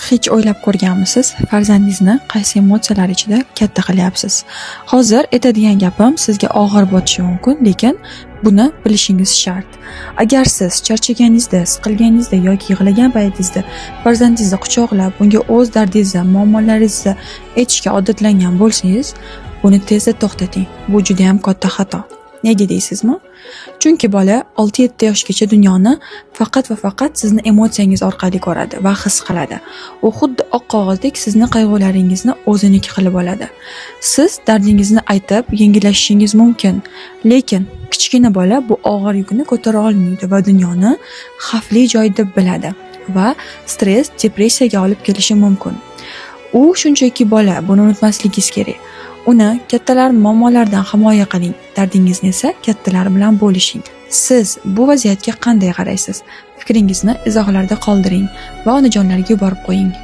Hech o'ylab ko'rganmisiz, farzandingizni qaysi emotsiyalar ichida katta qilyapsiz? Hozir aytadigan gapim sizga og'ir bo'lishi mumkin, lekin buni bilishingiz shart. Agar siz charchaganingizda, siqilganingizda yoki yig'lagan paytingizda farzandingizni quchoqlab, unga o'z dardingizni, muammolaringizni aytishga odatlangan bo'lsangiz, buni tezda to'xtating. Bu juda ham katta xato. Nega deysizmi? Chunki bola 6-7 yoshgacha dunyoni faqat va faqat sizni emotsiyangiz orqali ko'radi va his qiladi. U xuddi oq qog'ozdek sizni qayg'ularingizni o'ziniki qilib oladi. Siz dardingizni aytib, yengillashishingiz mumkin, lekin kichkina bola bu og'ir yukni ko'tara olmaydi va dunyoni xavfli joy deb biladi va stress, depressiyaga olib kelishi mumkin. U shunchaki bola, buni unutmasligingiz kerak. Uni kattalar muammolaridan himoya qiling, dardingizni esa kattalar bilan bo'lishing. Siz bu vaziyatga qanday qaraysiz? Fikringizni izohlarda qoldiring va onajonlarga yuborib qo'ying.